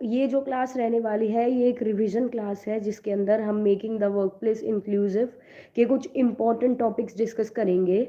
ये जो क्लास रहने वाली है ये एक रिवीजन क्लास है जिसके अंदर हम making the work place inclusive के कुछ इंपॉर्टेंट टॉपिक्स डिस्कस करेंगे।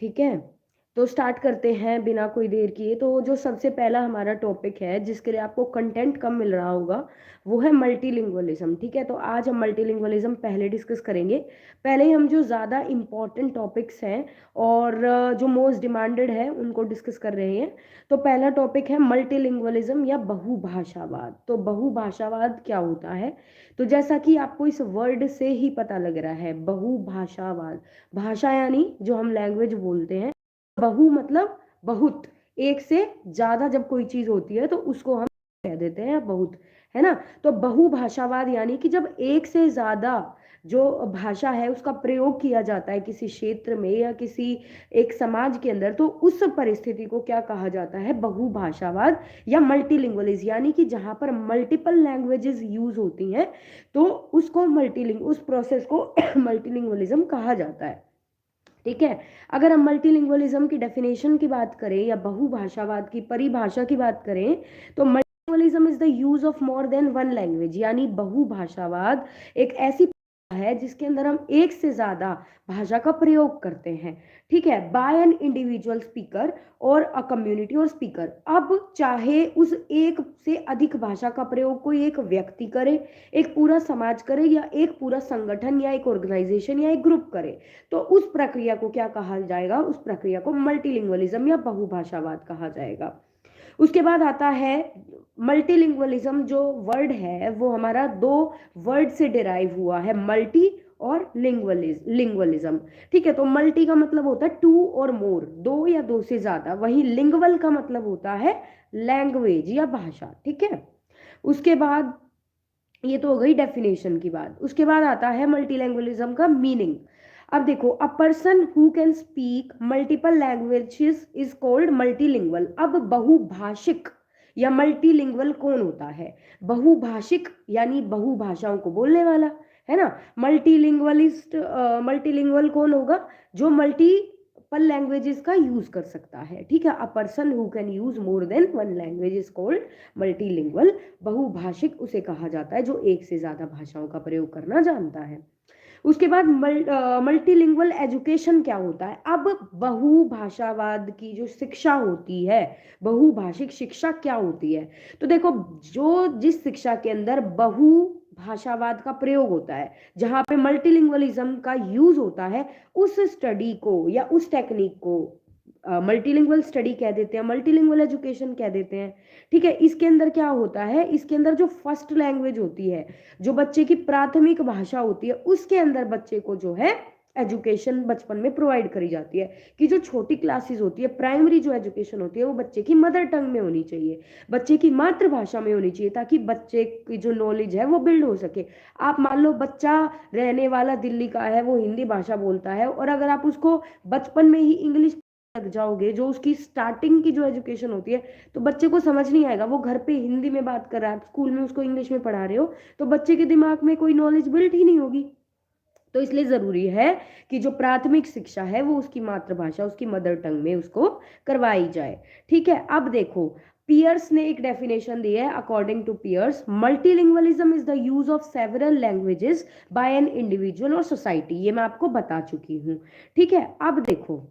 ठीक है, तो स्टार्ट करते हैं बिना कोई देर किए। तो जो सबसे पहला हमारा टॉपिक है जिसके लिए आपको कंटेंट कम मिल रहा होगा वो है मल्टीलिंगुअलिज्म। ठीक है, तो आज हम मल्टीलिंगुअलिज्म पहले डिस्कस करेंगे। पहले ही हम जो ज़्यादा इंपॉर्टेंट टॉपिक्स हैं और जो मोस्ट डिमांडेड है उनको डिस्कस कर रहे हैं। तो पहला टॉपिक है मल्टीलिंगुअलिज्म या बहुभाषावाद। तो बहुभाषावाद क्या होता है? तो जैसा कि आपको इस वर्ड से ही पता लग रहा है, बहुभाषावाद, भाषा यानी जो हम लैंग्वेज बोलते हैं, बहु मतलब बहुत, एक से ज्यादा जब कोई चीज होती है तो उसको हम कह देते हैं बहुत, है ना। तो बहुभाषावाद यानी कि जब एक से ज्यादा जो भाषा है उसका प्रयोग किया जाता है किसी क्षेत्र में या किसी एक समाज के अंदर, तो उस परिस्थिति को क्या कहा जाता है? बहुभाषावाद या मल्टीलिंगुअलिज्म। यानी कि जहां पर मल्टीपल लैंग्वेजेस यूज होती हैं तो उसको उस प्रोसेस को मल्टीलिंगुअलिज्म कहा जाता है। ठीक है, अगर हम मल्टीलिंगुअलिज्म की डेफिनेशन की बात करें या बहुभाषावाद की परिभाषा की बात करें तो multilingualism is the use of more than one language. यानी बहुभाषावाद एक ऐसी है जिसके अंदर हम एक से ज्यादा भाषा का प्रयोग करते हैं। ठीक है, बाय एन इंडिविजुअल स्पीकर और अ कम्युनिटी और स्पीकर। अब चाहे उस एक से अधिक भाषा का प्रयोग कोई एक व्यक्ति करे, एक पूरा समाज करे, या एक पूरा संगठन या एक ऑर्गेनाइजेशन या एक ग्रुप करे, तो उस प्रक्रिया को क्या कहा जाएगा? उस प्रक्रिया को मल्टीलिंगुअलिज्म या बहुभाषावाद कहा जाएगा। उसके बाद आता है मल्टीलिंगुअलिज्म। जो वर्ड है वो हमारा दो वर्ड से डिराइव हुआ है, मल्टी और लिंगुअलिज्म। ठीक है, तो मल्टी का मतलब होता है टू और मोर, दो या दो से ज्यादा। वहीं लिंगुअल का मतलब होता है लैंग्वेज या भाषा। ठीक है, उसके बाद ये तो हो गई डेफिनेशन की बात। उसके बाद आता है मल्टीलैंग्वेलिज्म का मीनिंग। अब देखो, a person who can speak multiple languages is called multilingual. अब बहुभाषिक या मल्टीलिंगुअल कौन होता है? बहुभाषिक यानी बहुभाषाओं को बोलने वाला, है ना। मल्टीलिंगुअल कौन होगा? जो मल्टीपल लैंग्वेजेस का यूज कर सकता है। ठीक है, a person who can use more than one language is called multilingual. बहुभाषिक उसे कहा जाता है जो एक से ज्यादा भाषाओं का प्रयोग करना जानता है। उसके बाद मल्टीलिंगुअल एजुकेशन क्या होता है? अब बहुभाषावाद की जो शिक्षा होती है, बहुभाषिक शिक्षा क्या होती है? तो देखो, जो जिस शिक्षा के अंदर बहुभाषावाद का प्रयोग होता है, जहां पे मल्टीलिंगुअलिज्म का यूज होता है, उस स्टडी को या उस टेक्निक को मल्टीलिंगुअल स्टडी कह देते हैं, मल्टीलिंगुअल एजुकेशन कह देते हैं। ठीक है, इसके अंदर क्या होता है? इसके अंदर जो फर्स्ट लैंग्वेज होती है, जो बच्चे की प्राथमिक भाषा होती है, उसके अंदर बच्चे को जो है एजुकेशन बचपन में प्रोवाइड करी जाती है। कि जो छोटी क्लासेस होती है, प्राइमरी जो एजुकेशन होती है, वो बच्चे की मदर टंग में होनी चाहिए, बच्चे की मातृभाषा में होनी चाहिए, ताकि बच्चे की जो नॉलेज है वो बिल्ड हो सके। आप मान लो बच्चा रहने वाला दिल्ली का है, वो हिंदी भाषा बोलता है, और अगर आप उसको बचपन में ही इंग्लिश लग जाओगे, जो उसकी स्टार्टिंग की जो एजुकेशन होती है, तो बच्चे को समझ नहीं आएगा। वो घर पे हिंदी में बात कर रहा है, स्कूल में उसको इंग्लिश में पढ़ा रहे हो, तो बच्चे के दिमाग में कोई नॉलेज बिल्ड ही नहीं होगी। तो इसलिए जरूरी है कि जो प्राथमिक शिक्षा है वो उसकी मातृभाषा, उसकी मदर टंग में उसको करवाई जाए। ठीक है, अब देखो, पियर्स ने एक डेफिनेशन दी है। According to Pierce, multilingualism is the use of several languages by an individual और सोसाइटी। ये मैं आपको बता चुकी हूँ। ठीक है, अब देखो,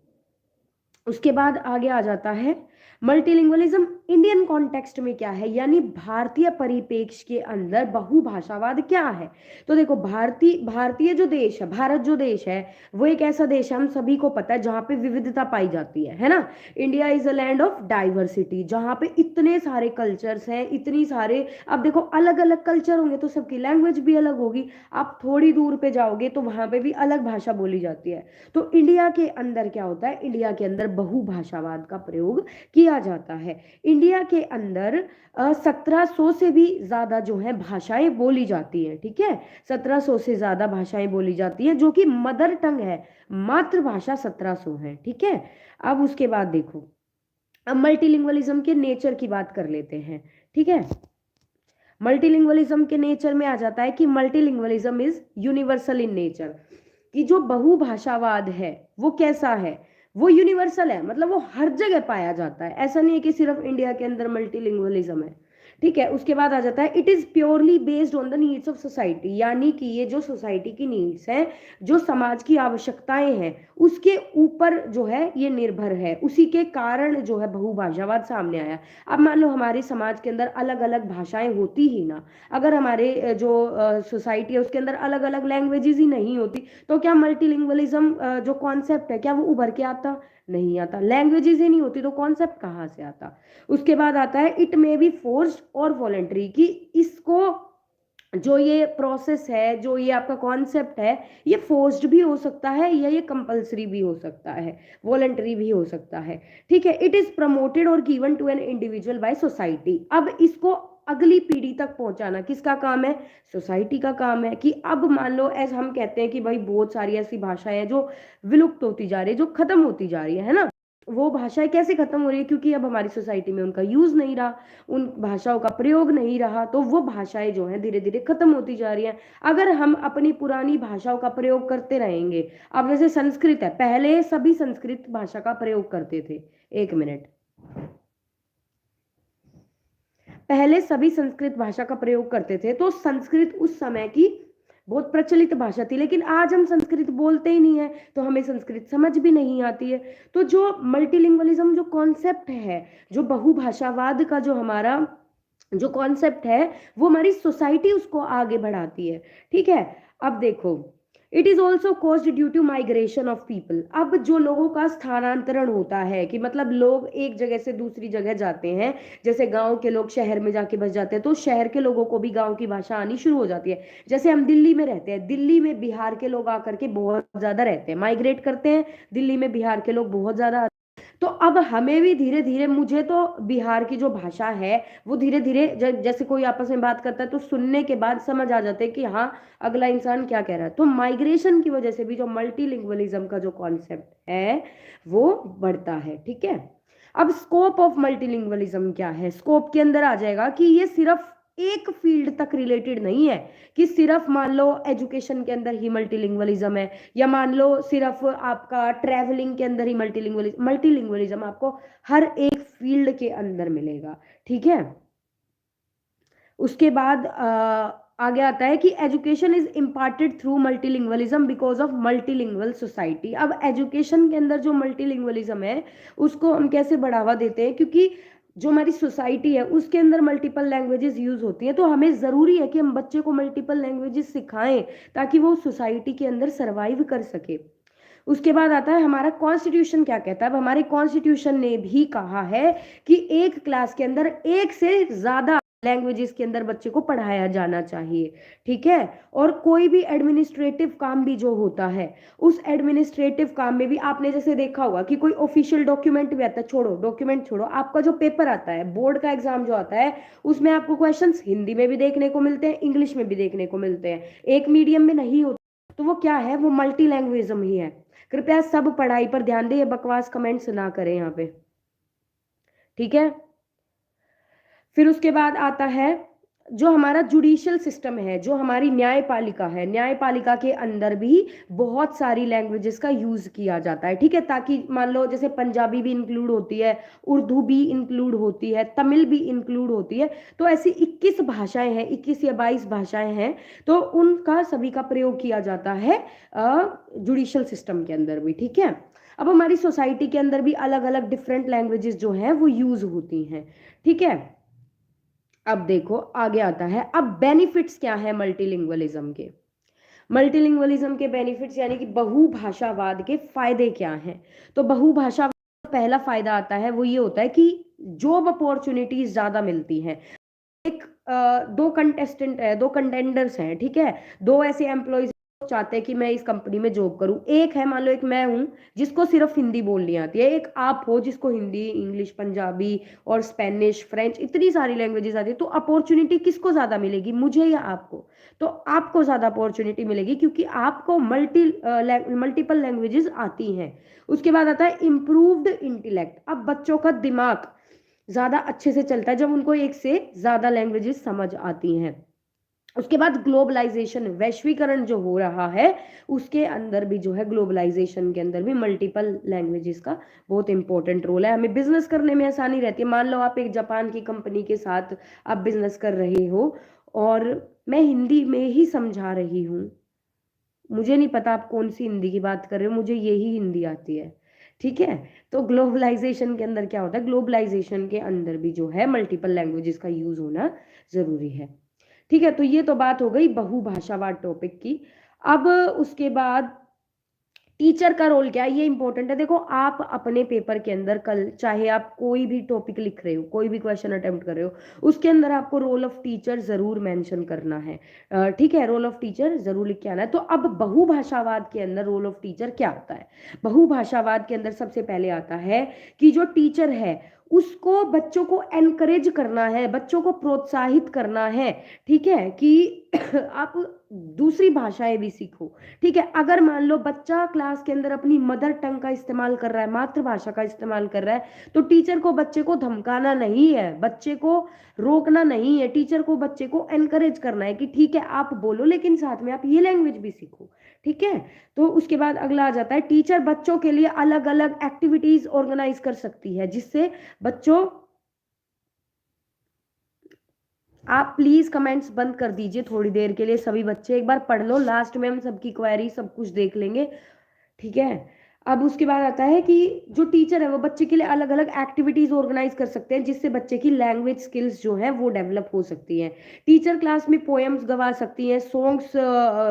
उसके बाद आगे आ जाता है मल्टीलिंगुअलिज्म इंडियन कॉन्टेक्स्ट में क्या है, यानी भारतीय परिप्रेक्ष्य के अंदर बहुभाषावाद क्या है। तो देखो, भारतीय जो देश है, भारत जो देश है, वो एक ऐसा देश है, हम सभी को पता है, जहाँ पे विविधता पाई जाती है ना। India is a land of diversity, जहाँ पे इतने सारे कल्चर्स हैं, इतनी सारे। अब देखो, अलग अलग कल्चर होंगे तो सबकी लैंग्वेज भी अलग होगी। आप थोड़ी दूर पे जाओगे तो वहां पे भी अलग भाषा बोली जाती है। तो इंडिया के अंदर क्या होता है? इंडिया के अंदर बहुभाषावाद का प्रयोग किया जाता है। इंडिया के अंदर 1700 से भी ज्यादा जो है भाषाएं बोली जाती है। ठीक है, 1700 से ज्यादा भाषाएं बोली जाती है, जो कि मदर टंग है, मातृभाषा 1700 है। ठीक है, अब उसके बाद देखो, अब मल्टीलिंगुअलिज्म के नेचर की बात कर लेते हैं। ठीक है, मल्टीलिंगुअलिज्म के नेचर में आ जाता है कि multilingualism is universal in nature. कि जो बहुभाषावाद है वो कैसा है? वो यूनिवर्सल है, मतलब वो हर जगह पाया जाता है। ऐसा नहीं है कि सिर्फ इंडिया के अंदर मल्टीलिंगुअलिज्म है। ठीक है। उसके बाद आ जाता है it is purely based on the needs of society, यानी कि ये जो सोसाइटी की नीड्स हैं, जो समाज की आवश्यकताएं हैं, उसके ऊपर जो है ये निर्भर है, उसी के कारण जो है बहुभाषावाद सामने आया। अब मान लो हमारे समाज के अंदर अलग अलग भाषाएं होती ही ना, अगर हमारे जो सोसाइटी है उसके अंदर अलग अलग लैंग्वेजेस ही नहीं होती, तो क्या मल्टीलिंगुअलिज्म जो कॉन्सेप्ट है क्या वो उभर के आता? नहीं आता। लैंग्वेजेस ही नहीं होती तो कॉन्सेप्ट कहाँ से आता? उसके बाद आता है इट मे बी फोर्स्ड और वॉलेंट्री, कि इसको जो ये प्रोसेस है, जो ये आपका कॉन्सेप्ट है, ये फोर्स्ड भी हो सकता है या ये कंपलसरी भी हो सकता है, वॉलेंटरी भी हो सकता है। ठीक है। इट इज प्रमोटेड और given to an individual by society. अब इसको अगली पीढ़ी तक पहुंचाना किसका काम है? सोसाइटी का काम है। कि अब मान लो ऐसा हम कहते हैं कि भाई बहुत सारी ऐसी भाषाएं हैं जो विलुप्त होती जा रही है, जो खत्म होती जा रही है ना। वो भाषाएं कैसे खत्म हो रही है? क्योंकि अब हमारी सोसाइटी में उनका यूज नहीं रहा, उन भाषाओं का प्रयोग नहीं रहा, तो वो भाषाएं जो हैं धीरे धीरे खत्म होती जा रही हैं। अगर हम अपनी पुरानी भाषाओं का प्रयोग करते रहेंगे, अब जैसे संस्कृत है, पहले सभी संस्कृत भाषा का प्रयोग करते थे। एक मिनट। पहले सभी संस्कृत भाषा का प्रयोग करते थे, तो संस्कृत उस समय की बहुत प्रचलित भाषा थी। लेकिन आज हम संस्कृत बोलते ही नहीं है, तो हमें संस्कृत समझ भी नहीं आती है। तो जो मल्टीलिंगुअलिज्म जो कॉन्सेप्ट है, जो बहुभाषावाद का जो हमारा जो कॉन्सेप्ट है, वो हमारी सोसाइटी उसको आगे बढ़ाती है। ठीक है। अब देखो, it is also caused due to migration of people. अब जो लोगों का स्थानांतरण होता है, कि मतलब लोग एक जगह से दूसरी जगह जाते हैं, जैसे गांव के लोग शहर में जाके बस जाते हैं, तो शहर के लोगों को भी गांव की भाषा आनी शुरू हो जाती है। जैसे हम दिल्ली में रहते हैं, दिल्ली में बिहार के लोग आकर के बहुत ज्यादा रहते हैं, माइग्रेट करते हैं, दिल्ली में बिहार के लोग बहुत ज्यादा। तो अब हमें भी धीरे धीरे, मुझे तो बिहार की जो भाषा है वो धीरे धीरे जैसे कोई आपस में बात करता है तो सुनने के बाद समझ आ जाते हैं कि हाँ अगला इंसान क्या कह रहा है। तो माइग्रेशन की वजह से भी जो मल्टीलिंगुअलिज्म का जो कॉन्सेप्ट है वो बढ़ता है। ठीक है। अब स्कोप ऑफ मल्टीलिंगुअलिज्म क्या है? स्कोप के अंदर आ जाएगा कि ये सिर्फ एक फील्ड तक रिलेटेड नहीं है, कि सिर्फ मान लो एजुकेशन के अंदर ही मल्टीलिंगुअलिज्म है, या मान लो सिर्फ आपका ट्रैवलिंग के अंदर ही मल्टीलिंगुअलिज्म आपको हर एक फील्ड के अंदर मिलेगा। ठीक है। उसके बाद आगे आता है कि education is imparted through multilingualism because of multilingual society. अब एजुकेशन के अंदर जो मल्टीलिंगुअलिज्म है उसको हम कैसे बढ़ावा देते हैं? क्योंकि जो हमारी सोसाइटी है उसके अंदर मल्टीपल लैंग्वेजेस यूज होती हैं, तो हमें ज़रूरी है कि हम बच्चे को मल्टीपल लैंग्वेजेस सिखाएं ताकि वो सोसाइटी के अंदर सरवाइव कर सके। उसके बाद आता है हमारा कॉन्स्टिट्यूशन क्या कहता है। अब हमारे कॉन्स्टिट्यूशन ने भी कहा है कि एक क्लास के अंदर एक से ज़्यादा लैंग्वेजेस के अंदर बच्चे को पढ़ाया जाना चाहिए। ठीक है। और कोई भी एडमिनिस्ट्रेटिव काम भी जो होता है, उस एडमिनिस्ट्रेटिव काम में भी आपने जैसे देखा होगा कि कोई ऑफिशियल डॉक्यूमेंट भी आता है, छोड़ो डॉक्यूमेंट छोड़ो, आपका जो पेपर आता है, बोर्ड का एग्जाम जो आता है, उसमें आपको क्वेश्चंस हिंदी में भी देखने को मिलते हैं, इंग्लिश में भी देखने को मिलते हैं, एक मीडियम में नहीं होता। तो वो क्या है? वो मल्टी लैंग्वेजम ही है। कृपया सब पढ़ाई पर ध्यान दें, ये बकवास कमेंट्स ना करें यहाँ पे। ठीक है। फिर उसके बाद आता है जो हमारा जुडिशियल सिस्टम है, जो हमारी न्यायपालिका है, न्यायपालिका के अंदर भी बहुत सारी लैंग्वेजेस का यूज किया जाता है। ठीक है। ताकि मान लो जैसे पंजाबी भी इंक्लूड होती है, उर्दू भी इंक्लूड होती है, तमिल भी इंक्लूड होती है, तो ऐसी 21 भाषाएं हैं, 21 या 22 भाषाएं हैं, तो उनका सभी का प्रयोग किया जाता है जुडिशियल सिस्टम के अंदर भी। ठीक है। अब हमारी सोसाइटी के अंदर भी अलग अलग डिफरेंट लैंग्वेजेस जो हैं वो यूज होती हैं। ठीक है। अब देखो आगे आता है, अब बेनिफिट्स क्या है मल्टीलिंगुअलिज्म के। मल्टीलिंगुअलिज्म के बेनिफिट्स यानी कि बहुभाषावाद के फायदे क्या हैं? तो बहुभाषा पहला फायदा आता है वो ये होता है कि जॉब अपॉर्चुनिटीज ज्यादा मिलती हैं। एक दो कंटेस्टेंट है, दो कंटेंडर्स हैं, ठीक है, दो ऐसे एम्प्लॉयज चाहते हैं कि मैं इस कंपनी में जॉब करूं। एक है मान लो, एक मैं हूं जिसको सिर्फ हिंदी बोलनी आती है, एक आप हो जिसको हिंदी, इंग्लिश, पंजाबी और स्पेनिश, फ्रेंच, इतनी सारी लैंग्वेजेस आती है। तो अपॉर्चुनिटी किसको ज्यादा मिलेगी, मुझे या आपको? तो आपको ज्यादा अपॉर्चुनिटी मिलेगी क्योंकि आपको मल्टीपल लैंग्वेजेस आती हैं। उसके बाद आता है इम्प्रूव्ड इंटेलेक्ट। अब बच्चों का दिमाग ज्यादा अच्छे से चलता है जब उनको एक से ज्यादा लैंग्वेजेस समझ आती हैं। उसके बाद ग्लोबलाइजेशन, वैश्वीकरण जो हो रहा है उसके अंदर भी जो है, ग्लोबलाइजेशन के अंदर भी मल्टीपल लैंग्वेजेस का बहुत इंपॉर्टेंट रोल है। हमें बिजनेस करने में आसानी रहती है। मान लो आप एक जापान की कंपनी के साथ आप बिजनेस कर रहे हो और मैं हिंदी में ही समझा रही हूँ, मुझे नहीं पता आप कौन सी हिंदी की बात कर रहे हो, मुझे यही हिंदी आती है, ठीक है। तो ग्लोबलाइजेशन के अंदर क्या होता है, ग्लोबलाइजेशन के अंदर भी जो है मल्टीपल लैंग्वेजेस का यूज होना जरूरी है, ठीक है। तो ये तो बात हो गई बहुभाषावाद टॉपिक की। अब उसके बाद टीचर का रोल क्या है, ये इंपॉर्टेंट है। देखो आप अपने पेपर के अंदर कल चाहे आप कोई भी टॉपिक लिख रहे हो, कोई भी क्वेश्चन अटेम्प्ट कर रहे हो, उसके अंदर आपको रोल ऑफ टीचर जरूर मेंशन करना है, ठीक है, रोल ऑफ टीचर जरूर लिख के आना है। तो अब बहुभाषावाद के अंदर रोल ऑफ टीचर क्या होता है, बहुभाषावाद के अंदर सबसे पहले आता है कि जो टीचर है उसको बच्चों को एनकरेज करना है, बच्चों को प्रोत्साहित करना है, ठीक है, कि आप दूसरी भाषाएं भी सीखो, ठीक है। अगर मान लो बच्चा क्लास के अंदर अपनी मदर टंग का इस्तेमाल कर रहा है, मातृभाषा का इस्तेमाल कर रहा है, तो टीचर को बच्चे को धमकाना नहीं है, बच्चे को रोकना नहीं है, टीचर को बच्चे को एनकरेज करना है कि ठीक है आप बोलो लेकिन साथ में आप ये लैंग्वेज भी सीखो, ठीक है। तो उसके बाद अगला आ जाता है, टीचर बच्चों के लिए अलग अलग एक्टिविटीज ऑर्गेनाइज कर सकती है जिससे बच्चों, आप प्लीज कमेंट्स बंद कर दीजिए थोड़ी देर के लिए, सभी बच्चे एक बार पढ़ लो, लास्ट में हम सबकी क्वेरी सब कुछ देख लेंगे, ठीक है। अब उसके बाद आता है कि जो टीचर है वो बच्चे के लिए अलग अलग एक्टिविटीज ऑर्गेनाइज कर सकते हैं जिससे बच्चे की लैंग्वेज स्किल्स जो है वो डेवलप हो सकती हैं। टीचर क्लास में पोएम्स गवा सकती हैं, सॉन्ग्स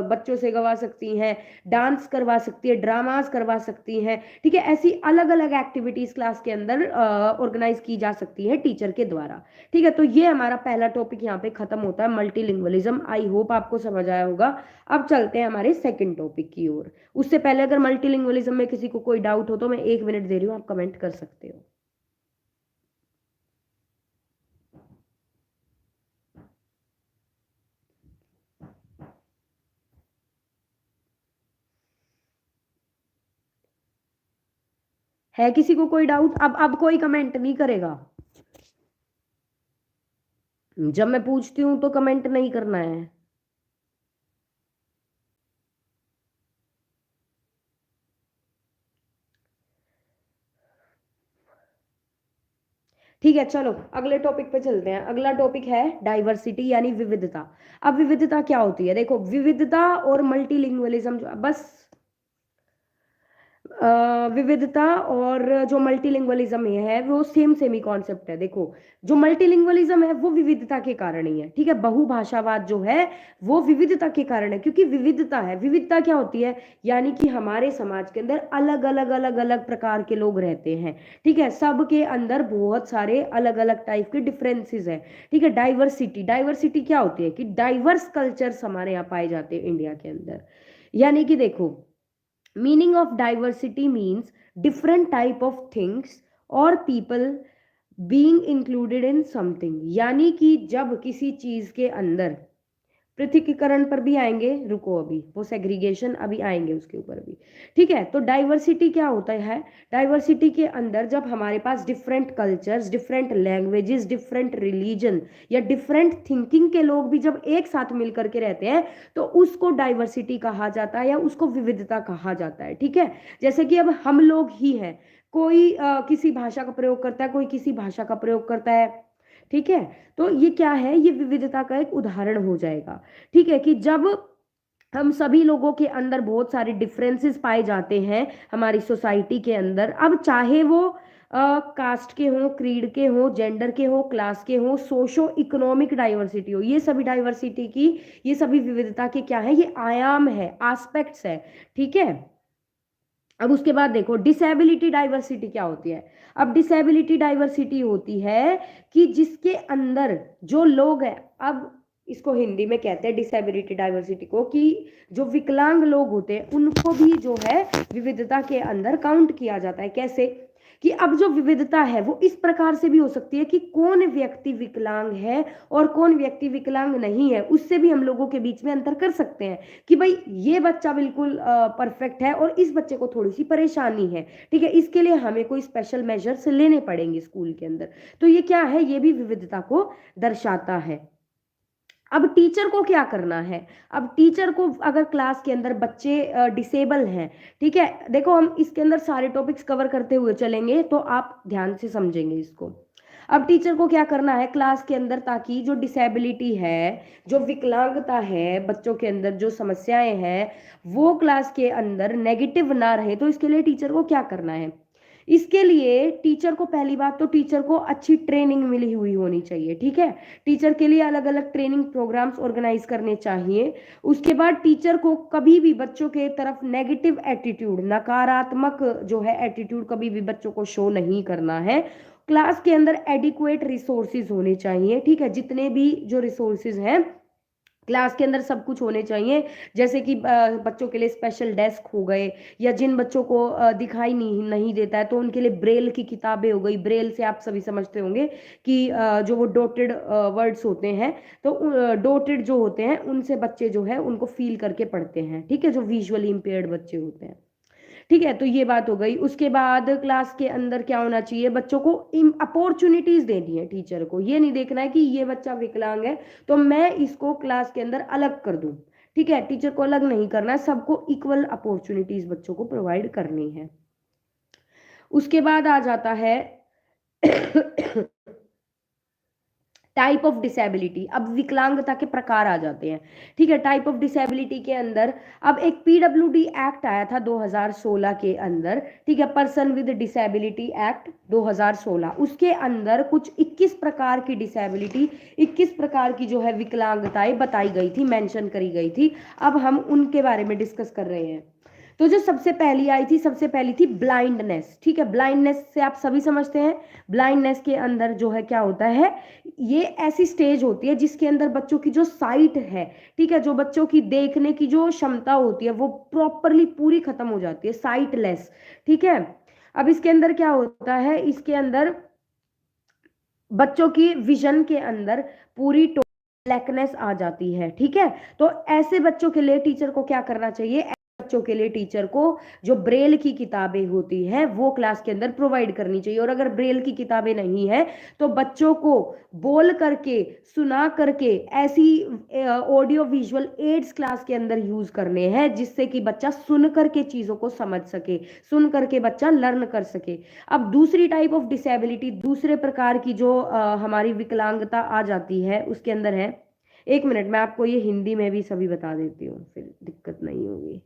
बच्चों से गवा सकती हैं, डांस करवा सकती है, ड्रामास करवा सकती हैं, ठीक है। ऐसी अलग अलग एक्टिविटीज क्लास के अंदर ऑर्गेनाइज की जा सकती है टीचर के द्वारा, ठीक है। तो ये हमारा पहला टॉपिक यहाँ पे खत्म होता है, मल्टीलिंगुअलिज्म। आई होप आपको समझ आया होगा। अब चलते हैं हमारे सेकंड टॉपिक की ओर। उससे पहले अगर मल्टीलिंगुअलिज्म में किसी को कोई डाउट हो तो मैं 1 मिनट दे रही हूँ, आप कमेंट कर सकते हो। है किसी को कोई डाउट? अब कोई कमेंट नहीं करेगा, जब मैं पूछती हूँ तो कमेंट नहीं करना है। ठीक है, चलो अगले टॉपिक पे चलते हैं। अगला टॉपिक है डाइवर्सिटी यानी विविधता। अब विविधता क्या होती है, देखो विविधता और मल्टीलिंगुअलिज्म बस विविधता और जो मल्टीलिंगुअलिज्म है वो सेम सेम ही कॉन्सेप्ट है। देखो जो मल्टीलिंगुअलिज्म है वो विविधता के कारण ही है, ठीक है। बहुभाषावाद जो है वो विविधता के कारण है, क्योंकि विविधता है, विविधता क्या होती है, यानी कि हमारे समाज के अंदर अलग अलग अलग अलग प्रकार के लोग रहते हैं, ठीक है। सबके अंदर बहुत सारे अलग अलग टाइप के डिफरेंसेस है, ठीक है। डाइवर्सिटी, डाइवर्सिटी क्या होती है कि डाइवर्स कल्चर्स हमारे यहाँ पाए जाते हैं इंडिया के अंदर। यानी कि देखो meaning of diversity means different type of things और people being included in something. यानी कि जब किसी चीज के अंदर, पृथकीकरण पर भी आएंगे, रुको अभी वो सेग्रीगेशन अभी आएंगे उसके ऊपर भी, ठीक है। तो डाइवर्सिटी क्या होता है, डाइवर्सिटी के अंदर जब हमारे पास different cultures, different languages, different religion या डिफरेंट थिंकिंग के लोग भी जब एक साथ मिलकर के रहते हैं तो उसको डाइवर्सिटी कहा जाता है या उसको विविधता कहा जाता है, ठीक है। जैसे कि अब हम लोग ही हैं, कोई किसी भाषा का प्रयोग करता है, कोई किसी भाषा का प्रयोग करता है, ठीक है। तो ये क्या है, ये विविधता का एक उदाहरण हो जाएगा, ठीक है। कि जब हम सभी लोगों के अंदर बहुत सारे डिफरेंसेस पाए जाते हैं हमारी सोसाइटी के अंदर, अब चाहे वो कास्ट के हों, क्रीड के हों, जेंडर के हों, क्लास के हों, सोशो इकोनॉमिक डाइवर्सिटी हो, ये सभी डाइवर्सिटी की, ये सभी विविधता के क्या है, ये आयाम है, एस्पेक्ट्स है, ठीक है। अब उसके बाद देखो डिसेबिलिटी डाइवर्सिटी क्या होती है। अब डिसेबिलिटी डाइवर्सिटी होती है कि जिसके अंदर जो लोग हैं, अब इसको हिंदी में कहते हैं डिसेबिलिटी डाइवर्सिटी को, कि जो विकलांग लोग होते हैं उनको भी जो है विविधता के अंदर काउंट किया जाता है। कैसे कि अब जो विविधता है वो इस प्रकार से भी हो सकती है कि कौन व्यक्ति विकलांग है और कौन व्यक्ति विकलांग नहीं है, उससे भी हम लोगों के बीच में अंतर कर सकते हैं कि भाई ये बच्चा बिल्कुल परफेक्ट है और इस बच्चे को थोड़ी सी परेशानी है, ठीक है। इसके लिए हमें कोई स्पेशल मेजर्स लेने पड़ेंगे स्कूल के अंदर। तो ये क्या है, ये भी विविधता को दर्शाता है। अब टीचर को क्या करना है, अब टीचर को अगर क्लास के अंदर बच्चे डिसेबल हैं, ठीक है, देखो हम इसके अंदर सारे टॉपिक्स कवर करते हुए चलेंगे तो आप ध्यान से समझेंगे इसको। अब टीचर को क्या करना है क्लास के अंदर, ताकि जो डिसेबिलिटी है, जो विकलांगता है बच्चों के अंदर, जो समस्याएं हैं वो क्लास के अंदर नेगेटिव ना रहे, तो इसके लिए टीचर को क्या करना है, इसके लिए टीचर को पहली बात तो टीचर को अच्छी ट्रेनिंग मिली हुई होनी चाहिए, ठीक है, टीचर के लिए अलग अलग ट्रेनिंग प्रोग्राम्स ऑर्गेनाइज करने चाहिए। उसके बाद टीचर को कभी भी बच्चों के तरफ नेगेटिव एटीट्यूड, नकारात्मक जो है एटीट्यूड कभी भी बच्चों को शो नहीं करना है। क्लास के अंदर एडिक्वेट रिसोर्सेज होने चाहिए, ठीक है, जितने भी जो रिसोर्सेज हैं क्लास के अंदर सब कुछ होने चाहिए, जैसे कि बच्चों के लिए स्पेशल डेस्क हो गए, या जिन बच्चों को दिखाई नहीं देता है तो उनके लिए ब्रेल की किताबें हो गई। ब्रेल से आप सभी समझते होंगे कि जो वो डॉटेड वर्ड्स होते हैं, तो डॉटेड जो होते हैं उनसे बच्चे जो है उनको फील करके पढ़ते हैं, ठीक है, जो विजुअली इम्पेयर्ड बच्चे होते हैं, ठीक है। तो ये बात हो गई। उसके बाद क्लास के अंदर क्या होना चाहिए, बच्चों को अपॉर्चुनिटीज देनी है, टीचर को ये नहीं देखना है कि ये बच्चा विकलांग है तो मैं इसको क्लास के अंदर अलग कर दूं, ठीक है, टीचर को अलग नहीं करना है, सबको इक्वल अपॉर्चुनिटीज बच्चों को प्रोवाइड करनी है। उसके बाद आ जाता है टाइप ऑफ डिसेबिलिटी। अब विकलांगता के प्रकार आ जाते हैं, ठीक है, टाइप ऑफ डिसेबिलिटी के अंदर अब एक पीडब्ल्यूडी एक्ट आया था 2016 के अंदर, ठीक है, पर्सन विद डिसेबिलिटी एक्ट 2016, उसके अंदर कुछ 21 प्रकार की डिसेबिलिटी, 21 प्रकार की जो है विकलांगताएं बताई गई थी, मेंशन करी गई थी। अब हम उनके बारे में डिस्कस कर रहे हैं। तो जो सबसे पहली आई थी, सबसे पहली थी ब्लाइंडनेस, ठीक है, ब्लाइंडनेस से आप सभी समझते हैं, ब्लाइंडनेस के अंदर जो है क्या होता है, ये ऐसी स्टेज होती है जिसके अंदर बच्चों की जो साइट है, ठीक है, जो बच्चों की देखने की जो क्षमता होती है वो प्रॉपरली पूरी खत्म हो जाती है, साइटलेस, ठीक है। अब इसके अंदर क्या होता है, इसके अंदर बच्चों की विजन के अंदर पूरी ब्लैकनेस आ जाती है, ठीक है। तो ऐसे बच्चों के लिए टीचर को क्या करना चाहिए, बच्चों के लिए टीचर को जो ब्रेल की किताबें होती हैं वो क्लास के अंदर प्रोवाइड करनी चाहिए, और अगर ब्रेल की किताबें नहीं है तो बच्चों को बोल करके, सुना करके ऐसी ऑडियो विजुअल एड्स क्लास के अंदर यूज करने हैं जिससे कि बच्चा सुन करके चीजों को समझ सके, सुन करके बच्चा लर्न कर सके। अब दूसरी टाइप ऑफ डिसेबिलिटी, दूसरे प्रकार की जो हमारी विकलांगता आ जाती है उसके अंदर है, एक मिनट मैं आपको ये हिंदी में भी सभी बता देती हूँ फिर दिक्कत नहीं होगी।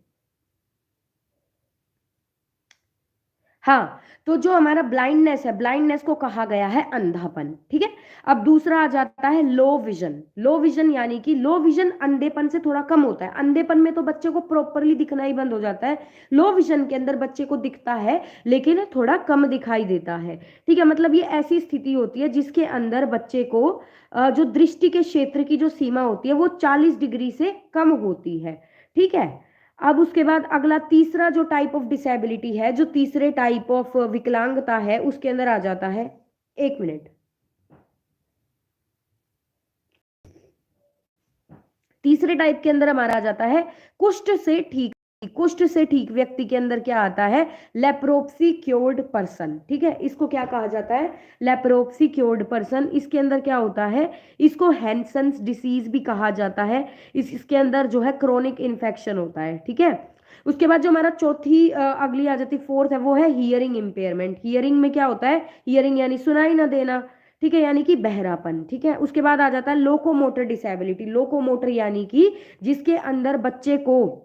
हाँ, तो जो हमारा ब्लाइंडनेस है, ब्लाइंडनेस को कहा गया है अंधापन, ठीक है। अब दूसरा आ जाता है लो विजन। लो विजन यानी कि लो विजन अंधेपन से थोड़ा कम होता है, अंधेपन में तो बच्चे को प्रॉपरली दिखना ही बंद हो जाता है, लो विजन के अंदर बच्चे को दिखता है लेकिन थोड़ा कम दिखाई देता है, ठीक है, मतलब ये ऐसी स्थिति होती है जिसके अंदर बच्चे को जो दृष्टि के क्षेत्र की जो सीमा होती है वो 40 डिग्री से कम होती है, ठीक है। अब उसके बाद अगला तीसरा जो टाइप ऑफ डिसेबिलिटी है, जो तीसरे टाइप ऑफ विकलांगता है उसके अंदर आ जाता है, एक मिनट, तीसरे टाइप के अंदर हमारा आ जाता है कुष्ठ से ठीक। कुष्ठ से ठीक व्यक्ति के अंदर क्या आता है, लेप्रोप्सी क्योर्ड पर्सन, ठीक है, इसको क्या कहा जाता है, लेप्रोप्सी क्योर्ड पर्सन। इसके अंदर क्या होता है, इसको हैंसन्स डिसीज भी कहा जाता है। इसके अंदर जो है क्रोनिक इन्फेक्शन होता है, ठीक है। उसके बाद जो हमारा चौथी अगली आ जाती, फोर्थ है, वो है हियरिंग इम्पेयरमेंट। हियरिंग में क्या होता है, हियरिंग यानी सुनाई ना देना, ठीक है, यानी कि बहरापन, ठीक है। उसके बाद आ जाता है लोकोमोटर डिसेबिलिटी। लोकोमोटर यानी कि जिसके अंदर बच्चे को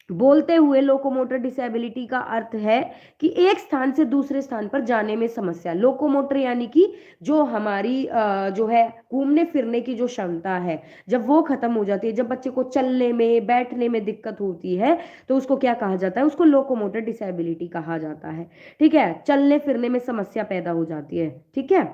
बोलते हुए, लोकोमोटर डिसेबिलिटी का अर्थ है कि एक स्थान से दूसरे स्थान पर जाने में समस्या। लोकोमोटर यानी कि जो हमारी जो है घूमने फिरने की जो क्षमता है जब वो खत्म हो जाती है, जब बच्चे को चलने में बैठने में दिक्कत होती है तो उसको क्या कहा जाता है, उसको लोकोमोटर डिसेबिलिटी कहा जाता है, ठीक है, चलने फिरने में समस्या पैदा हो जाती है, ठीक है।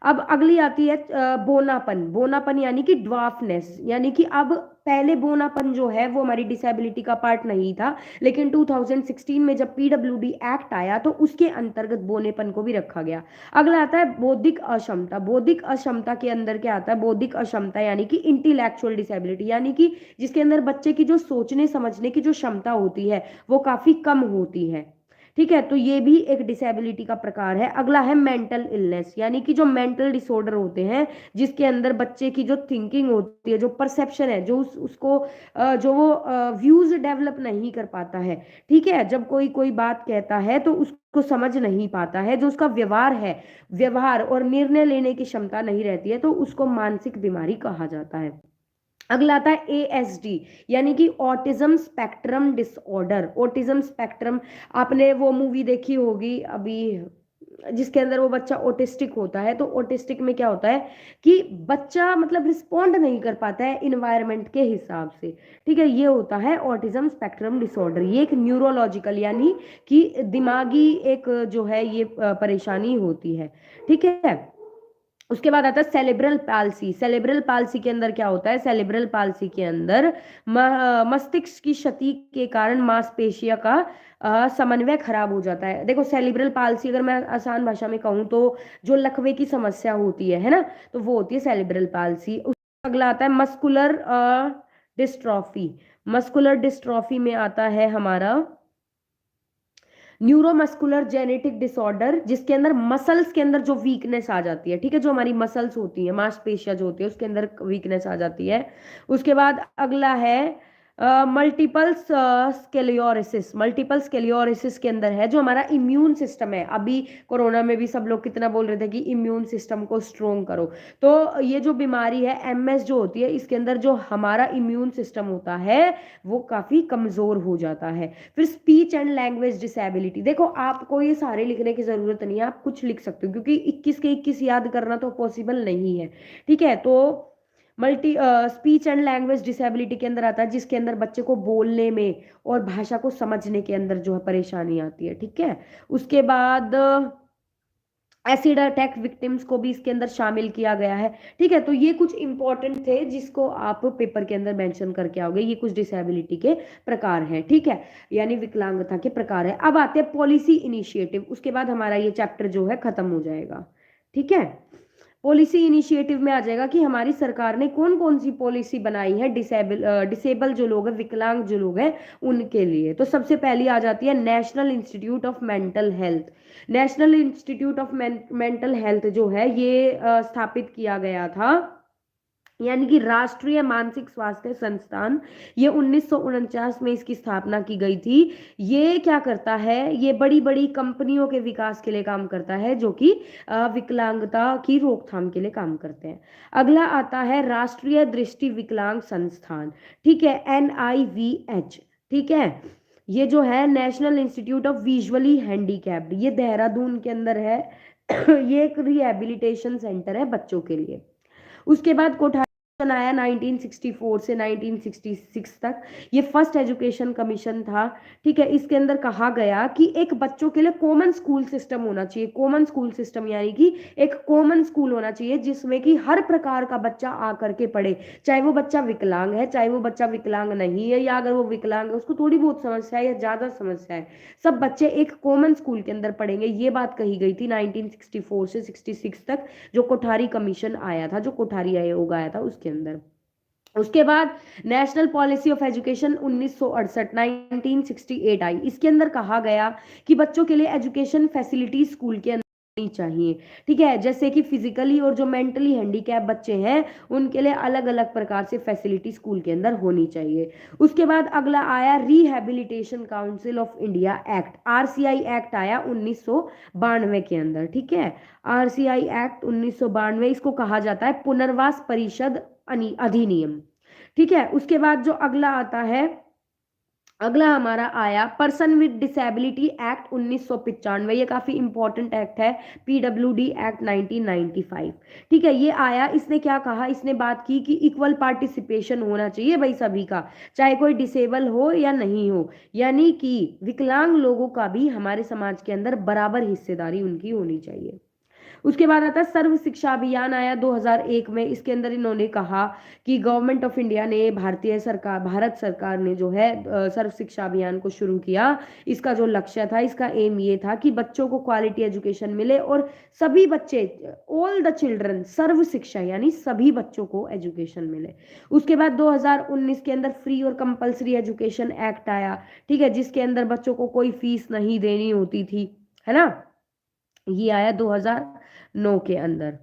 अब अगली आती है बोनापन। बोनापन यानी कि ड्वार्फनेस, यानी कि अब पहले बोनापन जो है वो हमारी डिसेबिलिटी का पार्ट नहीं था, लेकिन 2016 में जब पीडब्ल्यूडी एक्ट आया तो उसके अंतर्गत बोनेपन को भी रखा गया। अगला आता है बौद्धिक अक्षमता। बौद्धिक अक्षमता के अंदर क्या आता है, बौद्धिक अक्षमता यानी कि इंटेलेक्चुअल डिसेबिलिटी, यानी कि जिसके अंदर बच्चे की जो सोचने समझने की जो क्षमता होती है वो काफी कम होती है, ठीक है, तो ये भी एक डिसेबिलिटी का प्रकार है। अगला है मेंटल इलनेस, यानी कि जो मेंटल डिसऑर्डर होते हैं जिसके अंदर बच्चे की जो थिंकिंग होती है, जो परसेप्शन है, जो उसको जो वो व्यूज डेवलप नहीं कर पाता है। ठीक है, जब कोई कोई बात कहता है तो उसको समझ नहीं पाता है, जो उसका व्यवहार है, व्यवहार और निर्णय लेने की क्षमता नहीं रहती है, तो उसको मानसिक बीमारी कहा जाता है। अगला आता है ASD, यानी कि autism spectrum disorder. Autism spectrum, आपने वो मूवी देखी होगी अभी जिसके अंदर वो बच्चा ऑटिस्टिक होता है। तो ऑटिस्टिक में क्या होता है कि बच्चा मतलब रिस्पॉन्ड नहीं कर पाता है इन्वायरमेंट के हिसाब से। ठीक है, ये होता है ऑटिज्म स्पेक्ट्रम डिसऑर्डर। ये एक न्यूरोलॉजिकल यानी कि दिमागी एक जो है ये परेशानी होती है। ठीक है, उसके बाद आता है सेरेब्रल पाल्सी। सेरेब्रल पाल्सी के अंदर क्या होता है, सेरेब्रल पाल्सी के अंदर मस्तिष्क की क्षति के कारण मांसपेशियों का समन्वय खराब हो जाता है। देखो सेरेब्रल पाल्सी अगर मैं आसान भाषा में कहूँ तो जो लकवे की समस्या होती है ना, तो वो होती है सेरेब्रल पाल्सी। अगला आता है मस्कुलर डिस्ट्रॉफी। मस्कुलर डिस्ट्रॉफी में आता है हमारा न्यूरोमस्कुलर जेनेटिक डिसऑर्डर, जिसके अंदर मसल्स के अंदर जो वीकनेस आ जाती है। ठीक है, जो हमारी मसल्स होती है, मांसपेशियां जो होती है, उसके अंदर वीकनेस आ जाती है। उसके बाद अगला है मल्टीपल स्केलियोसिस। मल्टीपल स्केलियोसिस के अंदर है जो हमारा इम्यून सिस्टम है। अभी कोरोना में भी सब लोग कितना बोल रहे थे कि इम्यून सिस्टम को स्ट्रोंग करो। तो ये जो बीमारी है MS जो होती है, इसके अंदर जो हमारा इम्यून सिस्टम होता है वो काफी कमजोर हो जाता है। फिर स्पीच एंड लैंग्वेज डिसेबिलिटी। देखो आपको ये सारे लिखने की जरूरत नहीं है, आप कुछ लिख सकते हो क्योंकि 21 के 21 याद करना तो पॉसिबल नहीं है। ठीक है, तो multi speech and language disability के अंदर आता है जिसके अंदर बच्चे को बोलने में और भाषा को समझने के अंदर जो है परेशानी आती है। ठीक है, उसके बाद एसिड अटैक विक्टिम्स को भी इसके अंदर शामिल किया गया है। ठीक है, तो ये कुछ इंपॉर्टेंट थे जिसको आप पेपर के अंदर मेंशन करके आओगे। ये कुछ डिसेबिलिटी के प्रकार हैं। ठीक है, यानी विकलांगता के प्रकार है। अब आते हैं पॉलिसी इनिशिएटिव, उसके बाद हमारा ये चैप्टर जो है खत्म हो जाएगा। ठीक है, पॉलिसी इनिशिएटिव में आ जाएगा कि हमारी सरकार ने कौन कौन सी पॉलिसी बनाई है डिसेबल जो लोग हैं, विकलांग जो लोग हैं उनके लिए। तो सबसे पहली आ जाती है national institute of mental health. National institute of mental health जो है ये स्थापित किया गया था, यानी कि राष्ट्रीय मानसिक स्वास्थ्य संस्थान। ये 1949 में इसकी स्थापना की गई थी। ये क्या करता है, ये बड़ी बड़ी कंपनियों के विकास के लिए काम करता है जो कि विकलांगता की रोकथाम के लिए काम करते हैं। अगला आता है राष्ट्रीय दृष्टि विकलांग संस्थान। ठीक है, NIVH। ठीक है, ये जो है national institute of visually handicapped, ये देहरादून के अंदर है। ये एक रिहेबिलिटेशन सेंटर है बच्चों के लिए। उसके बाद कोठारी आया 1964 से 1966 तक। ये फर्स्ट एजुकेशन कमीशन था। ठीक है, इसके अंदर कहा गया कि एक बच्चों के लिए कॉमन स्कूल सिस्टम होना चाहिए। कॉमन स्कूल सिस्टम यानी कि एक कॉमन स्कूल होना चाहिए जिसमें कि हर प्रकार का बच्चा आकर के पढ़े, चाहे वो बच्चा विकलांग है, चाहे वो बच्चा विकलांग नहीं है, या अगर वो विकलांग है उसको थोड़ी बहुत समस्या है या ज्यादा समस्या है, सब बच्चे एक कॉमन स्कूल के अंदर पढ़ेंगे। ये बात कही गई थी 1964 से 66 तक, जो कोठारी कमीशन आया था, जो कोठारी आयोग आया था उसके अंदर। उसके बाद नेशनल पॉलिसी ऑफ एजुकेशन 1968 1968 आई। इसके अंदर कहा गया कि बच्चों के लिए एजुकेशन फैसिलिटी स्कूल के अंदर होनी चाहिए। ठीक है, जैसे कि फिजिकली और जो मेंटली हैंडीकैप बच्चे हैं उनके लिए अलग अलग प्रकार से फैसिलिटी स्कूल के अंदर होनी चाहिए। उसके बाद अगला आया rehabilitation council of India act, RCI act आया 1992 के अंदर। ठीक है, RCI एक्ट 1992, इसको कहा जाता है पुनर्वास परिषद अधिनियम। ठीक है, उसके बाद जो अगला आता है, अगला हमारा आया पर्सन विद डिसेबिलिटी एक्ट 1995। ये काफी इंपॉर्टेंट एक्ट है, PWD एक्ट 1995। ठीक है, ये आया, इसने क्या कहा, इसने बात की कि इक्वल पार्टिसिपेशन होना चाहिए भाई सभी का, चाहे कोई डिसेबल हो या नहीं हो, यानी कि विकलांग लोगों का भी हमारे समाज के अंदर बराबर हिस्सेदारी उनकी होनी चाहिए। उसके बाद आता है सर्व शिक्षा अभियान, आया 2001 में। इसके अंदर इन्होंने कहा कि गवर्नमेंट ऑफ इंडिया ने, भारत सरकार ने जो है सर्व शिक्षा अभियान को शुरू किया। इसका जो लक्ष्य था, इसका एम ये था कि बच्चों को क्वालिटी एजुकेशन मिले और सभी बच्चे, ऑल द चिल्ड्रन, सर्व शिक्षा यानी सभी बच्चों को एजुकेशन मिले। उसके बाद 2019 के अंदर फ्री और कंपलसरी एजुकेशन एक्ट आया, ठीक है, जिसके अंदर बच्चों को कोई फीस नहीं देनी होती थी, है ना। ये आया 2009 के अंदर।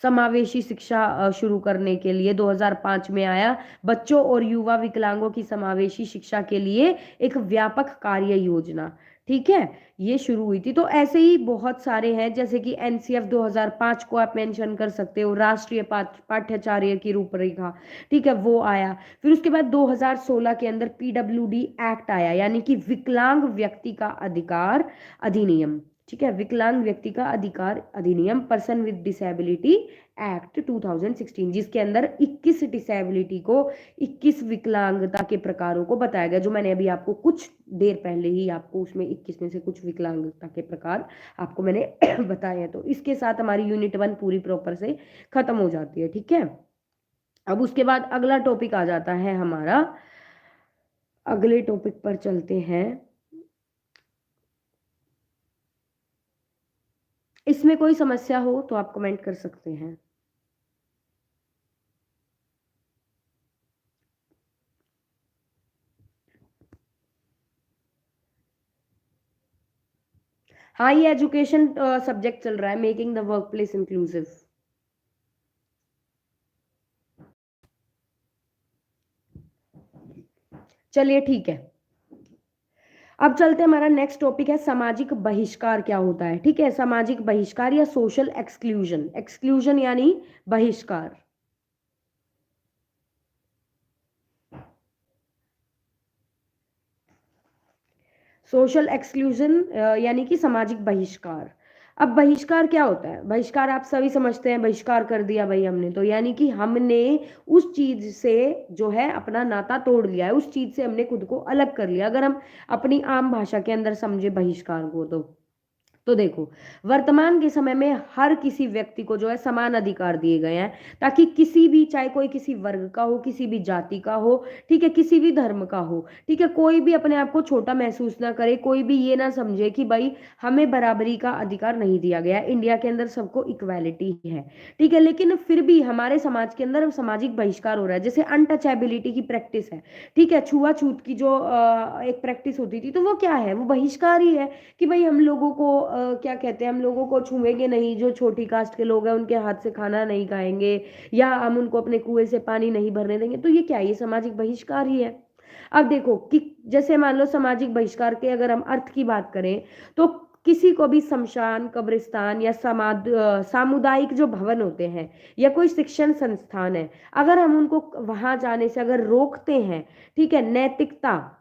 समावेशी शिक्षा शुरू करने के लिए 2005 में आया, बच्चों और युवा विकलांगों की समावेशी शिक्षा के लिए एक व्यापक कार्य योजना, ठीक है, ये शुरू हुई थी। तो ऐसे ही बहुत सारे हैं, जैसे कि एनसीएफ 2005 को आप मेंशन कर सकते हो, राष्ट्रीय पाठ्यचर्या की रूपरेखा, ठीक है, वो आया। फिर उसके बाद 2016 के अंदर पीडब्ल्यूडी एक्ट आया, यानी कि विकलांग व्यक्ति का अधिकार अधिनियम, ठीक है, विकलांग व्यक्ति का अधिकार अधिनियम, पर्सन विद डिसेबिलिटी एक्ट 2016, जिसके अंदर 21 डिसेबिलिटी को, 21 विकलांगता के प्रकारों को बताया गया, जो मैंने अभी आपको कुछ देर पहले ही आपको उसमें 21 में से कुछ विकलांगता के प्रकार आपको मैंने बताए हैं। तो इसके साथ हमारी यूनिट 1 पूरी प्रॉपर से खत्म हो जाती है, ठीक है। अब उसके बाद अगला टॉपिक आ जाता है हमारा, अगले टॉपिक पर चलते हैं। इसमें कोई समस्या हो तो आप कमेंट कर सकते हैं। हाँ, ये एजुकेशन सब्जेक्ट चल रहा है, making the work place inclusive. चलिए ठीक है, अब चलते हैं, हमारा नेक्स्ट टॉपिक है सामाजिक बहिष्कार क्या होता है, ठीक है। सामाजिक बहिष्कार या सोशल एक्सक्लूजन, एक्सक्लूजन यानी बहिष्कार। सोशल एक्सक्लूजन यानी कि सामाजिक बहिष्कार। अब बहिष्कार क्या होता है? बहिष्कार आप सभी समझते हैं, बहिष्कार कर दिया भाई हमने, तो यानी कि हमने उस चीज से जो है अपना नाता तोड़ लिया है, उस चीज से हमने खुद को अलग कर लिया, अगर हम अपनी आम भाषा के अंदर समझे बहिष्कार को। तो देखो, वर्तमान के समय में हर किसी व्यक्ति को जो है समान अधिकार दिए गए हैं, ताकि किसी भी, चाहे कोई किसी वर्ग का हो, किसी भी जाति का हो, ठीक है, किसी भी धर्म का हो, ठीक है, कोई भी अपने आप को छोटा महसूस ना करे, कोई भी ये ना समझे कि भाई हमें बराबरी का अधिकार नहीं दिया गया। इंडिया के अंदर सबको इक्वालिटी है, ठीक है, लेकिन फिर भी हमारे समाज के अंदर सामाजिक बहिष्कार हो रहा है। जैसे अनटचेबिलिटी की प्रैक्टिस है, ठीक है, छुआछूत की जो एक प्रैक्टिस होती थी, तो वो क्या है? वो बहिष्कार ही है कि भाई हम लोगों को क्या कहते हैं, हम लोगों को छुएंगे नहीं, जो छोटी कास्ट के लोग हैं उनके हाथ से खाना नहीं खाएंगे, या हम उनको अपने कुएं से पानी नहीं भरने देंगे। तो ये क्या है? ये सामाजिक बहिष्कार ही है। अब देखो कि जैसे मान लो सामाजिक बहिष्कार के अगर हम अर्थ की बात करें, तो किसी को भी शमशान, कब्रिस्तान या सामुदायिक जो भवन होते हैं या कोई शिक्षण संस्थान है, अगर हम उनको वहां जाने से अगर रोकते हैं, ठीक है, नैतिकता,